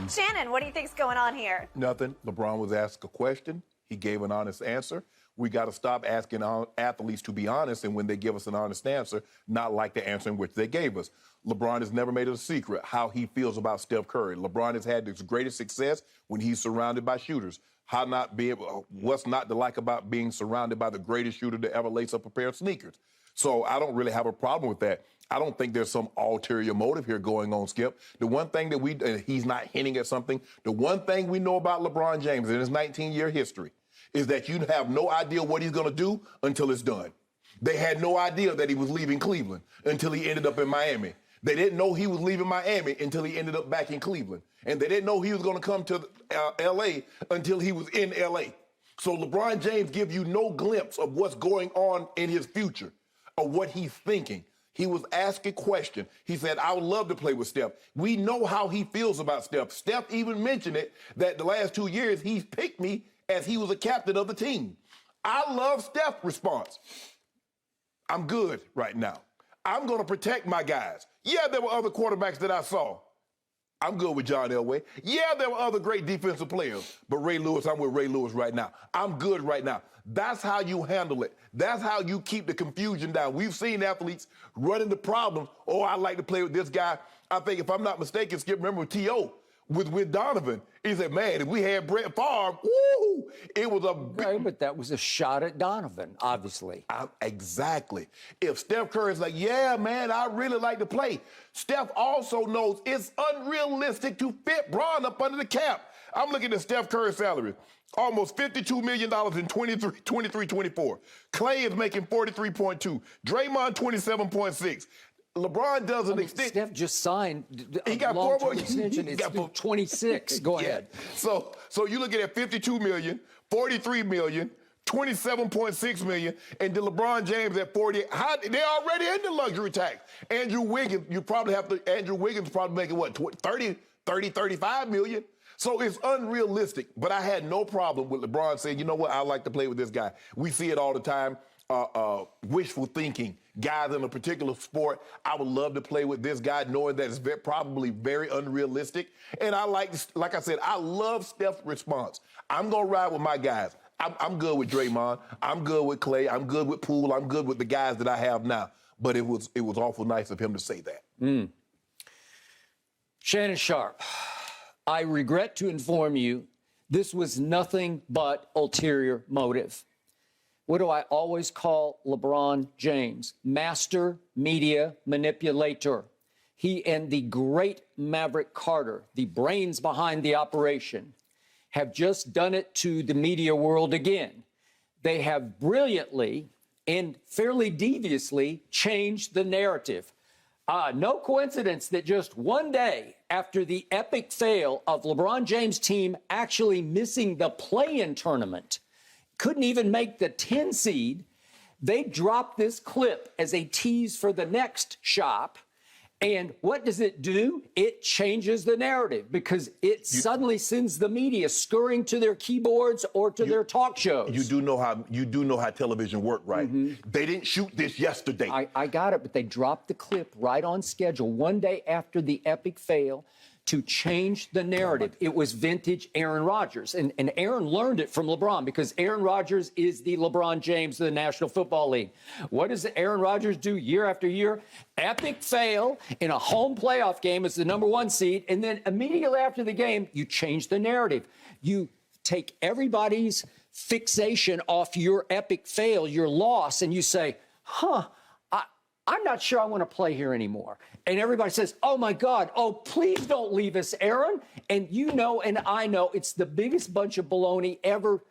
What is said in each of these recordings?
Shannon, what do you think's going on here? Nothing. LeBron was asked a question. He gave an honest answer. We got to stop asking our athletes to be honest, and when they give us an honest answer, not like the answer in which they gave us. LeBron has never made it a secret how he feels about Steph Curry. LeBron has had his greatest success when he's surrounded by shooters. What's not to like about being surrounded by the greatest shooter to ever lace up a pair of sneakers? So I don't really have a problem with that. I don't think there's some ulterior motive here going on, Skip. The one thing that he's not hinting at something, the one thing we know about LeBron James in his 19-year history is that you have no idea what he's going to do until it's done. They had no idea that he was leaving Cleveland until he ended up in Miami. They didn't know he was leaving Miami until he ended up back in Cleveland. And they didn't know he was going to come to L.A. until he was in L.A. So LeBron James gives you no glimpse of what's going on in his future, of what he's thinking. He was asked a question. He said, I would love to play with Steph. We know how he feels about Steph. Steph even mentioned it, that the last 2 years he's picked me as he was a captain of the team. I love Steph's response. I'm good right now. I'm going to protect my guys. Yeah, there were other quarterbacks that I saw. I'm good with John Elway. Yeah, there were other great defensive players, but Ray Lewis, I'm with Ray Lewis right now. I'm good right now. That's how you handle it. That's how you keep the confusion down. We've seen athletes run into problems. Oh, I like to play with this guy. I think, if I'm not mistaken, Skip, remember T.O. with Donovan. He said, man, if we had Brett Favre, woo, it was a big... Right, but that was a shot at Donovan, obviously. Exactly. If Steph Curry's like, yeah, man, I really like to play. Steph also knows it's unrealistic to fit Bron up under the cap. I'm looking at Steph Curry's salary. Almost $52 million in 23-24. Clay is making 43.2. Draymond, 27.6. LeBron doesn't extend. Steph just signed he got 4 more extension. It's 26. Go ahead. So you look at $52 million, $43 million, $27.6 million, and then LeBron James at 40. They're already in the luxury tax. Andrew Wiggins probably making what, 30, 35 million. So it's unrealistic. But I had no problem with LeBron saying, you know what, I like to play with this guy. We see it all the time. Wishful thinking. Guys in a particular sport, I would love to play with this guy, knowing that it's probably very unrealistic. And like I said, I love Steph's response. I'm going to ride with my guys. I'm good with Draymond. I'm good with Clay. I'm good with Poole. I'm good with the guys that I have now. But it was awful nice of him to say that. Shannon Sharpe, I regret to inform you, this was nothing but ulterior motive. What do I always call LeBron James? Master media manipulator. He and the great Maverick Carter, the brains behind the operation, have just done it to the media world again. They have brilliantly and fairly deviously changed the narrative. No coincidence that just one day after the epic fail of LeBron James' team actually missing the play-in tournament, couldn't even make the 10 seed, they dropped this clip as a tease for the next shop. And what does it do? It changes the narrative because it suddenly sends the media scurrying to their keyboards or to their talk shows. You do know how television works, right? They didn't shoot this yesterday. I got it, but they dropped the clip right on schedule one day after the epic fail to change the narrative. It was vintage Aaron Rodgers. And Aaron learned it from LeBron because Aaron Rodgers is the LeBron James of the National Football League. What does Aaron Rodgers do year after year? Epic fail in a home playoff game as the #1 seed. And then immediately after the game, you change the narrative. You take everybody's fixation off your epic fail, your loss, and you say, I'm not sure I want to play here anymore. And everybody says, oh, my God, oh, please don't leave us, Aaron. And you know and I know it's the biggest bunch of baloney ever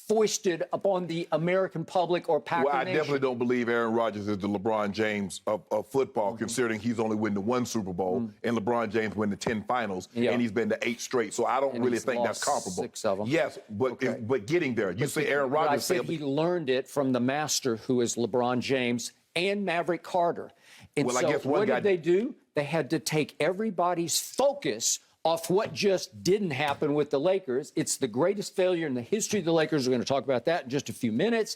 foisted upon the American public or Packer Well, I nation. definitely don't believe Aaron Rodgers is the LeBron James of football, considering he's only win the 1 Super Bowl and LeBron James win the 10 finals, and he's been to 8 straight. So I don't really think that's comparable. 6 of them. Yes, but getting there. You say Aaron Rodgers. I said he learned it from the master, who is LeBron James and Maverick Carter. And well, so I guess what did they do? They had to take everybody's focus off what just didn't happen with the Lakers. It's the greatest failure in the history of the Lakers. We're going to talk about that in just a few minutes.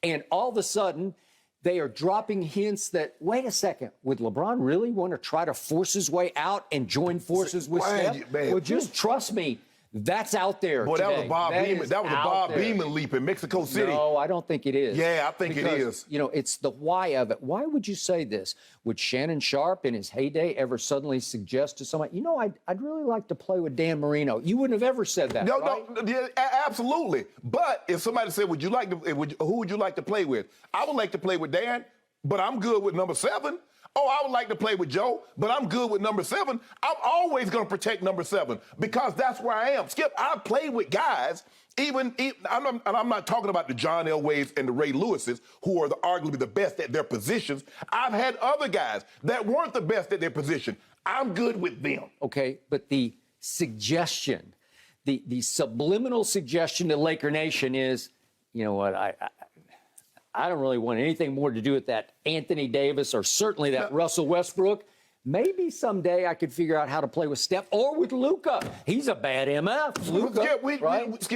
And all of a sudden, they are dropping hints that, wait a second, would LeBron really want to try to force his way out and join forces with Steph? Well, just trust me, that's out there. Boy, today. that was a Bob Beeman. That was a Bob Beeman leap in Mexico City. No, I don't think it is. Yeah, I think it is. You know, it's the why of it. Why would you say this? Would Shannon Sharpe in his heyday ever suddenly suggest to somebody, you know, I'd really like to play with Dan Marino? You wouldn't have ever said that, No, right? no, yeah, absolutely. But if somebody said, who would you like to play with? I would like to play with Dan, but I'm good with number 7. Oh, I would like to play with Joe, but I'm good with number 7. I'm always going to protect number 7 because that's where I am. Skip, I've played with guys, I'm not talking about the John Elways and the Ray Lewises, who are arguably the best at their positions. I've had other guys that weren't the best at their position. I'm good with them. Okay, but the suggestion, the subliminal suggestion to Laker Nation is, you know what, I don't really want anything more to do with that Anthony Davis or certainly that Russell Westbrook. Maybe someday I could figure out how to play with Steph or with Luka. He's a bad MF. Luka,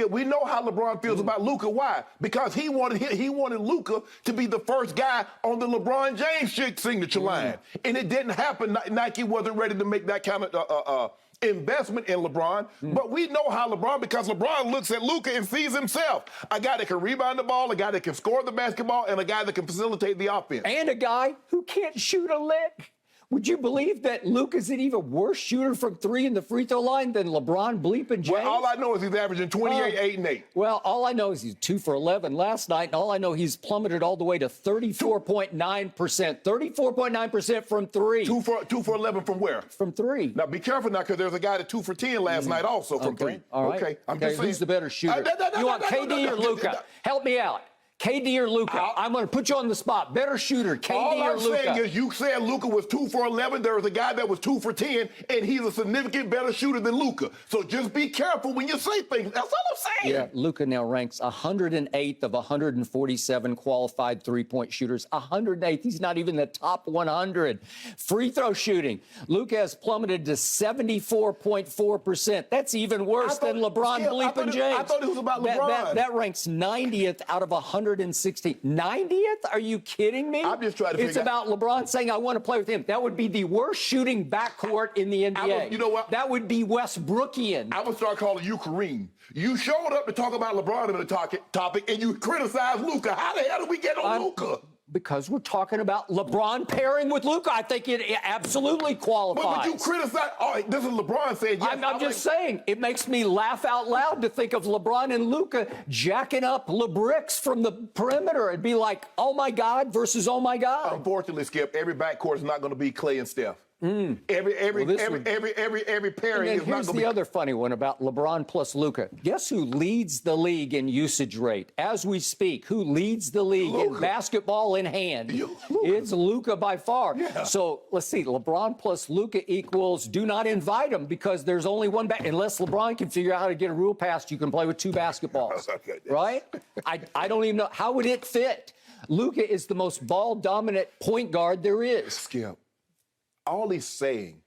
we know how LeBron feels about Luka. Why? Because he wanted Luka to be the first guy on the LeBron James signature line, and it didn't happen. Nike wasn't ready to make that kind of investment in LeBron, but we know how because LeBron looks at Luka and sees himself. A guy that can rebound the ball, a guy that can score the basketball, and a guy that can facilitate the offense. And a guy who can't shoot a lick. Would you believe that Luka's an even worse shooter from 3 in the free throw line than LeBron bleeping James? Well, all I know is he's averaging 28, 8, and 8. Well, all I know is he's 2 for 11 last night, and all I know he's plummeted all the way to 34.9%. 34.9% from 3. 2 for 11 from where? From 3. Now, be careful now, because there's a guy that 2 for 10 last night also from 3. All right. Okay, I'm just saying. Who's the better shooter? You want KD or Luka? Help me out. KD or Luka? I'm going to put you on the spot. Better shooter, KD or Luka? All I'm saying is you said Luka was 2 for 11. There was a guy that was 2 for 10, and he's a significant better shooter than Luka. So just be careful when you say things. That's all I'm saying. Yeah, Luka now ranks 108th of 147 qualified three-point shooters. 108th. He's not even the top 100. Free throw shooting. Luka has plummeted to 74.4%. That's even worse than LeBron bleeping James. I thought it was about LeBron. That ranks 90th out of 160. 90th? Are you kidding me? I'm just trying to It's about LeBron saying, I want to play with him. That would be the worst shooting backcourt in the NBA. You know what? That would be Westbrookian. I would start calling you Kareem. You showed up to talk about LeBron in the topic, and you criticized Luka. How the hell did we get on Luka? Because we're talking about LeBron pairing with Luka. I think it absolutely qualifies. But you criticize. Oh, this is LeBron saying yes. I'm just saying, it makes me laugh out loud to think of LeBron and Luka jacking up LeBricks from the perimeter. It'd be like, oh my God versus oh my God. Unfortunately, Skip, every backcourt is not going to be Clay and Steph. Every pairing is not going to be. Here's the other funny one about LeBron plus Luka. Guess who leads the league in usage rate as we speak? Who leads the league in basketball in hand? It's Luka by far. Yeah. So let's see. LeBron plus Luka equals do not invite him because there's only one unless LeBron can figure out how to get a rule passed. You can play with 2 basketballs, right? I don't even know how would it fit. Luka is the most ball dominant point guard there is. Skip. All he's saying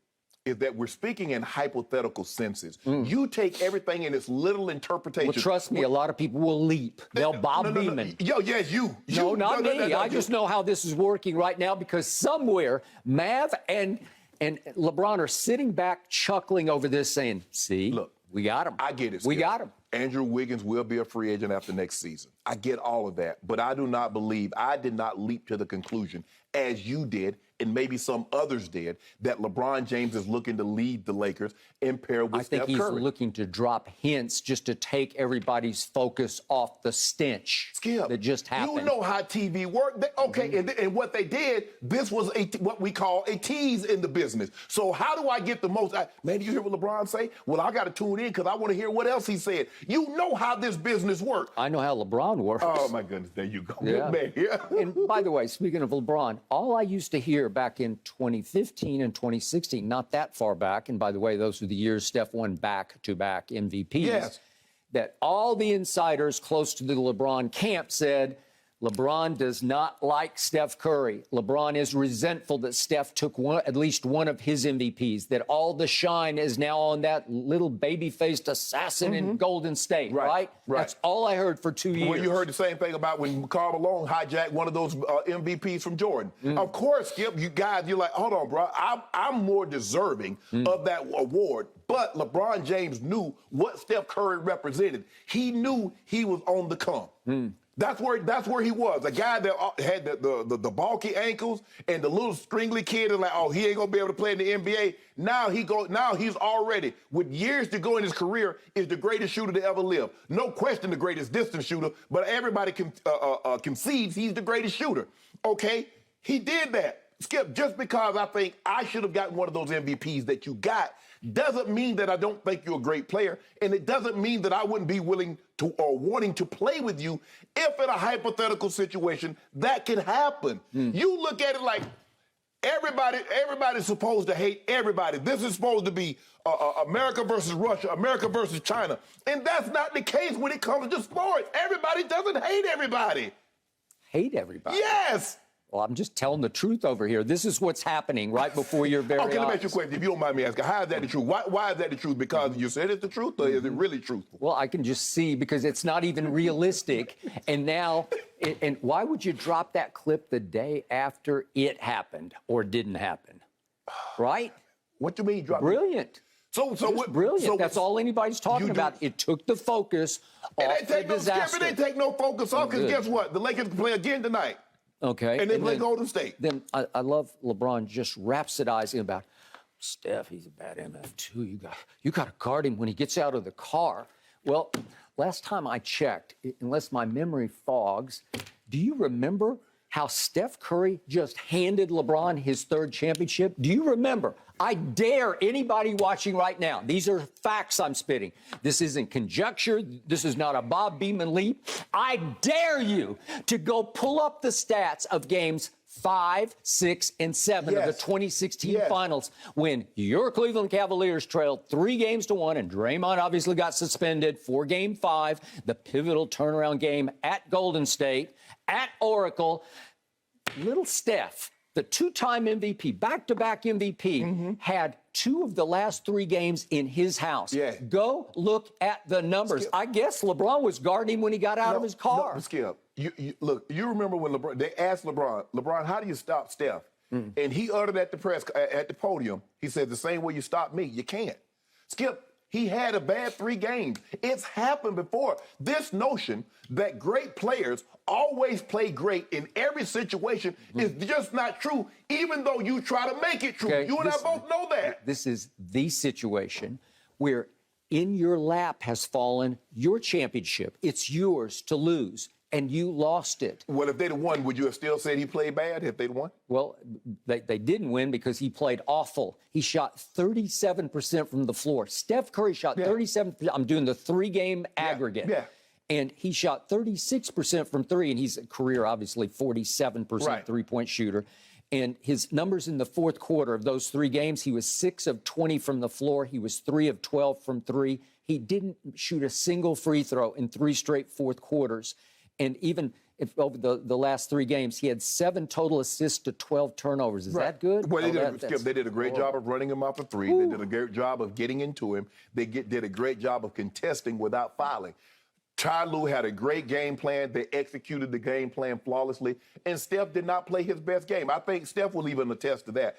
is that we're speaking in hypothetical senses. You take everything in its little interpretation. Well, trust me, a lot of people will leap. They'll Bob Beeman. Yes, you. No, not me. I just know how this is working right now because somewhere Mav and LeBron are sitting back chuckling over this saying, see, look, we got him. I get it, Skip. We got him. Andrew Wiggins will be a free agent after next season. I get all of that, but I did not leap to the conclusion, as you did, and maybe some others did, that LeBron James is looking to lead the Lakers impaired with Steph Curry. I think he's looking to drop hints just to take everybody's focus off the stench that just happened. You know how TV works. And what they did, this was what we call a tease in the business. So how do I get the most? Man, you hear what LeBron say? Well, I got to tune in because I want to hear what else he said. You know how this business works. I know how LeBron works. Oh, my goodness. There you go. Yeah. Good man. Yeah. And by the way, speaking of LeBron, all I used to hear back in 2015 and 2016, not that far back, and by the way, those were the years Steph won back-to-back MVPs, yes, that all the insiders close to the LeBron camp said, LeBron does not like Steph Curry. LeBron is resentful that Steph took at least one of his MVPs, that all the shine is now on that little baby-faced assassin in Golden State, right? That's all I heard for 2 years. Well, you heard the same thing about when Karl Malone hijacked one of those MVPs from Jordan. Of course, Skip, you guys, you're like, hold on, bro. I'm more deserving of that award. But LeBron James knew what Steph Curry represented. He knew he was on the come. That's where he was. A guy that had the bulky ankles and the little stringly kid is like, oh, he ain't gonna be able to play in the NBA. Now he's already, with years to go in his career, is the greatest shooter to ever live. No question the greatest distance shooter, but everybody concedes he's the greatest shooter. Okay, he did that. Skip, just because I think I should have gotten one of those MVPs that you got doesn't mean that I don't think you're a great player, and it doesn't mean that I wouldn't be willing to or wanting to play with you if in a hypothetical situation that can happen. You look at it like everybody's supposed to hate everybody. This is supposed to be America versus Russia, America versus China, and that's not the case when it comes to sports. Everybody doesn't hate everybody. Hate everybody? Yes. Well, I'm just telling the truth over here. This is what's happening right before your very eyes. Okay, let me ask you a question, if you don't mind me asking. How is that the truth? Why is that the truth? Because you said it's the truth, or is it really truthful? Well, I can just see because it's not even realistic. And now, and why would you drop that clip the day after it happened or didn't happen? Right? What do you mean drop it? Brilliant. So what? Brilliant. So that's all anybody's talking about. It took the focus off the disaster. It ain't take no focus off, because guess what? The Lakers can play again tonight. Okay. And they play Golden State. Then I love LeBron just rhapsodizing about Steph. He's a bad MF too. You got to guard him when he gets out of the car. Well, last time I checked, unless my memory fogs, do you remember how Steph Curry just handed LeBron his third championship? Do you remember? I dare anybody watching right now. These are facts I'm spitting. This isn't conjecture. This is not a Bob Beamon leap. I dare you to go pull up the stats of games 5, 6, and 7 of the 2016 finals when your Cleveland Cavaliers trailed 3-1, and Draymond obviously got suspended for Game 5, the pivotal turnaround game at Golden State, at Oracle. Little Steph, the two-time MVP, back-to-back MVP, had 2 of the last 3 games in his house. Go look at the numbers. Skip. I guess LeBron was guarding him when he got out of his car. No, Skip, look, you remember when they asked LeBron, how do you stop Steph? And he uttered at the podium, he said, the same way you stop me, you can't. Skip, he had a bad 3 games. It's happened before. This notion that great players always play great in every situation is just not true, even though you try to make it true. Okay, you and I both know that. This is the situation where in your lap has fallen your championship. It's yours to lose, and you lost it. Well, if they'd have won, would you have still said he played bad if they'd won? Well, they didn't win because he played awful. He shot 37% from the floor. Steph Curry shot 37%. I'm doing the 3-game aggregate. And he shot 36% from 3, and he's a career, obviously, 47% three-point shooter. And his numbers in the fourth quarter of those 3 games, he was 6 of 20 from the floor. He was 3 of 12 from 3. He didn't shoot a single free throw in 3 straight fourth quarters. And even if over the last 3 games, he had 7 total assists to 12 turnovers. Is that good? Well, they did a great job of running him off a 3. They did a great job of getting into him. They did a great job of contesting without fouling. Ty Lue had a great game plan. They executed the game plan flawlessly, and Steph did not play his best game. I think Steph will even attest to that.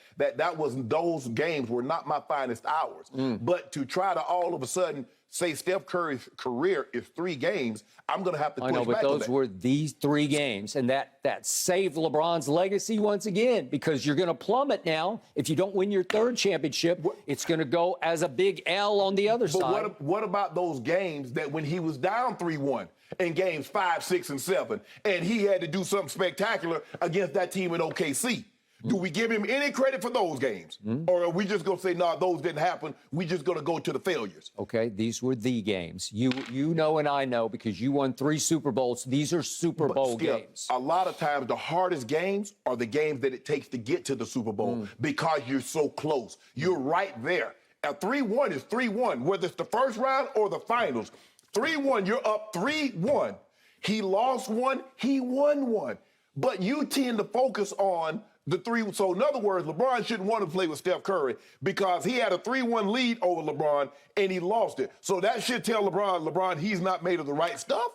Those games were not my finest hours. But to try to all of a sudden say Steph Curry's career is 3 games, I'm going to have to push back on that. I know, but those were these 3 games, and that saved LeBron's legacy once again, because you're going to plummet now. If you don't win your 3rd championship, it's going to go as a big L on the other side. But what about those games that when he was down 3-1 in games 5, 6, and 7, and he had to do something spectacular against that team in OKC? Do we give him any credit for those games? Or are we just going to say, no, those didn't happen. We just going to go to the failures? Okay, these were the games. You know and I know because you won 3 Super Bowls. These are Super Bowl games. A lot of times the hardest games are the games that it takes to get to the Super Bowl because you're so close. You're right there. A 3-1 is 3-1, whether it's the first round or the finals. 3-1, you're up 3-1. He lost one, he won one. But you tend to focus on the three. So in other words, LeBron shouldn't want to play with Steph Curry because he had a 3-1 lead over LeBron and he lost it. So that should tell LeBron he's not made of the right stuff.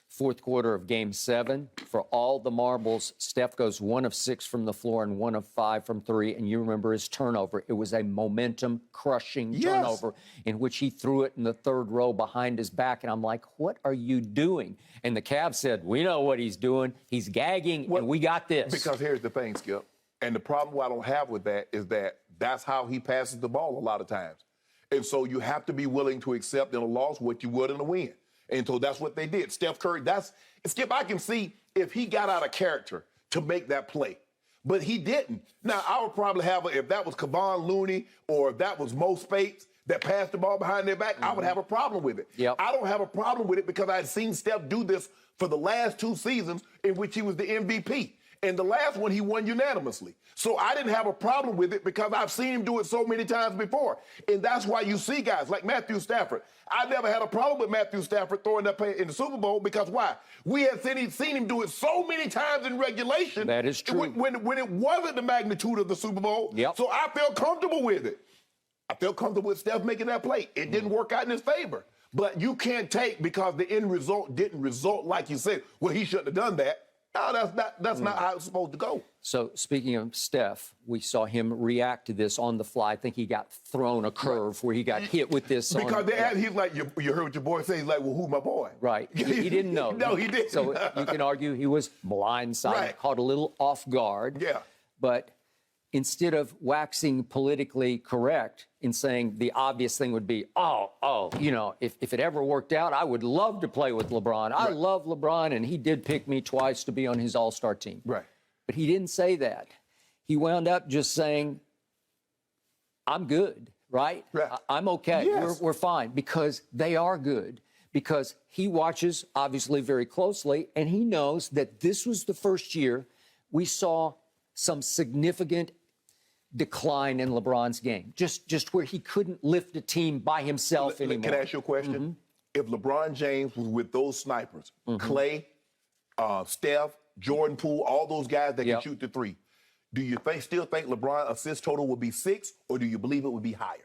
Fourth quarter of Game 7, for all the marbles, Steph goes 1 of 6 from the floor and 1 of 5 from 3. And you remember his turnover. It was a momentum-crushing turnover in which he threw it in the third row behind his back. And I'm like, what are you doing? And the Cavs said, we know what he's doing. He's gagging, and we got this. Because here's the thing, Skip. And the problem I don't have with that is that that's how he passes the ball a lot of times. And so you have to be willing to accept in a loss what you would in a win. And so that's what they did. Steph Curry, Skip, I can see if he got out of character to make that play. But he didn't. Now, I would probably have, if that was Kevon Looney or if that was Mo Spates that passed the ball behind their back, I would have a problem with it. Yep. I don't have a problem with it because I've seen Steph do this for the last 2 seasons in which he was the MVP. And the last one, he won unanimously. So I didn't have a problem with it because I've seen him do it so many times before. And that's why you see guys like Matthew Stafford. I never had a problem with Matthew Stafford throwing that play in the Super Bowl because why? We had seen him do it so many times in regulation. That is true. When it wasn't the magnitude of the Super Bowl. Yep. So I felt comfortable with it. I felt comfortable with Steph making that play. It didn't work out in his favor. But you can't take because the end result didn't result like you said, well, he shouldn't have done that. No, that's not how it's supposed to go. So speaking of Steph, we saw him react to this on the fly. I think he got thrown a curve where he got hit with this. Because he's like, you heard what your boy say. He's like, well, who's my boy? Right. He didn't know. No, he didn't. So you can argue he was blindsided, caught a little off guard. Yeah. But instead of waxing politically correct in saying the obvious thing would be, if it ever worked out, I would love to play with LeBron. I love LeBron, and he did pick me twice to be on his all-star team. Right. But he didn't say that. He wound up just saying, I'm good, right? I'm okay. Yes. We're fine, because they are good. Because he watches, obviously, very closely, and he knows that this was the first year we saw some significant decline in LeBron's game, just where he couldn't lift a team by himself anymore. Can I ask you a question? If LeBron James was with those snipers, Clay, Steph, Jordan Poole, all those guys that can shoot the three, do you still think LeBron's assist total would be 6, or do you believe it would be higher?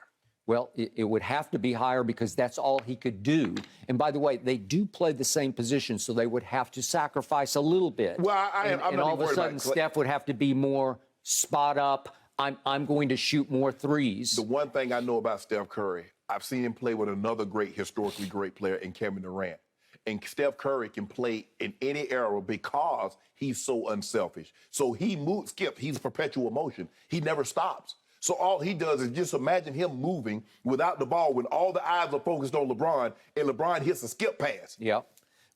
Well, it would have to be higher because that's all he could do. And by the way, they do play the same position, so they would have to sacrifice a little bit. Well, I'm and not all of a sudden, Steph would have to be more spot up. I'm going to shoot more threes. The one thing I know about Steph Curry, I've seen him play with another historically great player in Kevin Durant. And Steph Curry can play in any era because he's so unselfish. So he moves, Skip, he's perpetual motion. He never stops. So all he does is just imagine him moving without the ball when all the eyes are focused on LeBron and LeBron hits a skip pass. Yeah.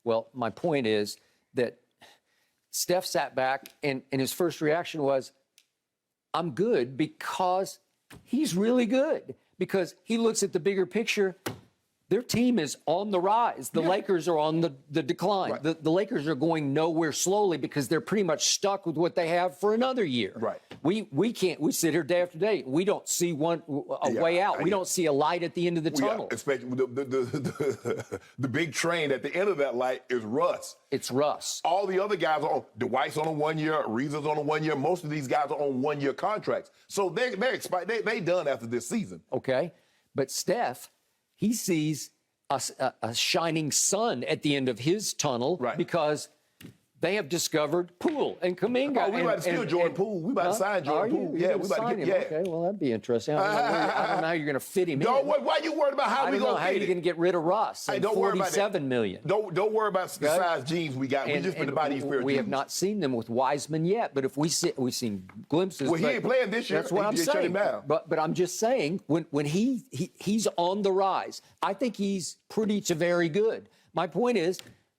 Well, my point is that Steph sat back and his first reaction was, I'm good, because he's really good. Because he looks at the bigger picture. Their team is on the rise. The Lakers are on the decline. Right. The Lakers are going nowhere slowly because they're pretty much stuck with what they have for another year. Right. We can't. We sit here day after day. We don't see a way out. We don't see a light at the end of the tunnel. Yeah, especially the big train at the end of that light is Russ. It's Russ. All the other guys are on. Dwight's on a 1 year. Ariza's on a 1 year. Most of these guys are on 1 year contracts. So they're expired. They done after this season. Okay, but Steph, he sees a shining sun at the end of his tunnel because they have discovered Poole and Kuminga. Oh, we about to steal Jordan Poole. We about to sign Jordan Poole. Yeah, we about to get him. Okay, well, that'd be interesting. I don't know how you're going to fit him in. Why you worried about how we going to fit how are you going to get rid of Russ? Hey, don't worry about that. $47 million. Don't worry about the size jeans we got. We just put the body experience. We have not seen them with Wiseman yet, but if we've seen glimpses. Well, he ain't playing this year. That's what I'm saying. But I'm just saying, when he's on the rise, I think he's pretty to very good. My point is,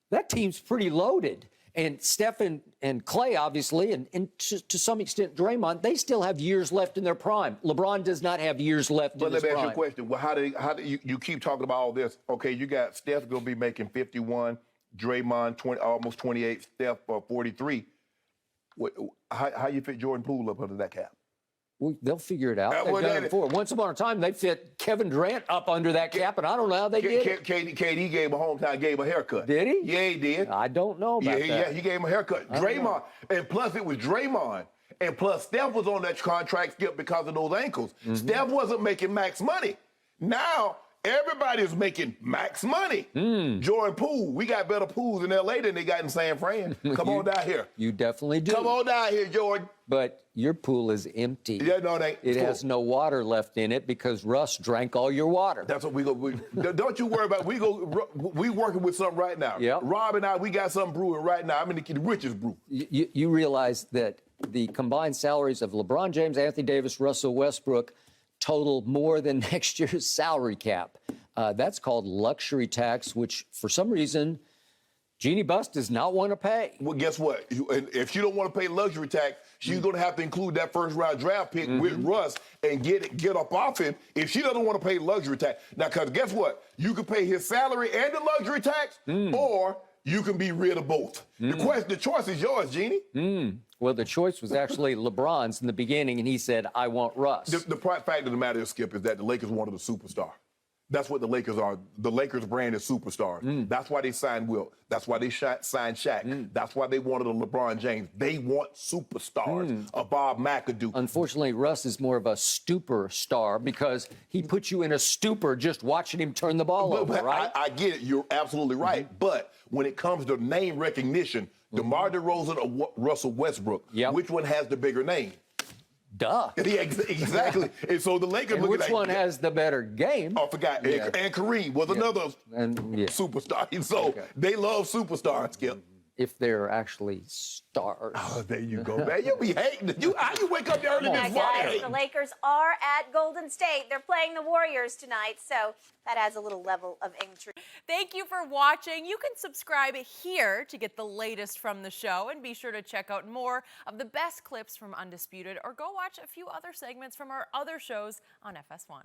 that team's pretty loaded. And Steph and Clay, obviously, and to some extent Draymond, they still have years left in their prime. LeBron does not have years left in his prime. But let me ask you a question. Well, how do you keep talking about all this? Okay, you got Steph going to be making 51, Draymond almost 28, Steph 43. How you fit Jordan Poole up under that cap? They'll figure it out. well, They've done it before. Once upon a time, they fit Kevin Durant up under that cap, and I don't know how they did it. KD gave a hometown, gave a haircut. Did he? Yeah, he did. I don't know about that. Yeah, he gave him a haircut. Draymond, and plus it was Draymond. And plus Steph was on that contract, Skip, because of those ankles. Steph wasn't making max money. Now, everybody's making max money. Jordan Poole, we got better pools in L.A. than they got in San Fran. Come on down here. You definitely do. Come on down here, Jordan. But your pool is empty. Yeah, no, it ain't. It has no water left in it because Russ drank all your water. That's what we go. Don't you worry about it. We working with something right now. Yep. Rob and I, we got something brewing right now. I'm in the richest brew. You realize that the combined salaries of LeBron James, Anthony Davis, Russell Westbrook total more than next year's salary cap. That's called luxury tax, which for some reason Jeannie Buss does not want to pay. Well, guess what? If you don't want to pay luxury tax, she's going to have to include that first-round draft pick with Russ and get up off him if she doesn't want to pay luxury tax. Now, because guess what? You can pay his salary and the luxury tax, or you can be rid of both. The choice is yours, Jeannie. Well, the choice was actually LeBron's in the beginning, and he said, I want Russ. The fact of the matter is, Skip, is that the Lakers wanted a superstar. That's what the Lakers are. The Lakers brand is superstars. That's why they signed Wilt. That's why they signed Shaq. That's why they wanted a LeBron James. They want superstars. A Bob McAdoo. Unfortunately, Russ is more of a stupor star because he puts you in a stupor just watching him turn the ball over, right? I get it. You're absolutely right. But when it comes to name recognition, DeMar DeRozan or Russell Westbrook, which one has the bigger name? Duh. Yeah, exactly. And so the Lakers and which one has the better game? Oh, I forgot. Yeah. And Kareem was another superstar. And so they love superstars, Skip. If they're actually stars. Oh, there you go, man. You be hating. You wake up early this morning. The Lakers are at Golden State. They're playing the Warriors tonight, so that adds a little level of intrigue. Thank you for watching. You can subscribe here to get the latest from the show, and be sure to check out more of the best clips from Undisputed, or go watch a few other segments from our other shows on FS1.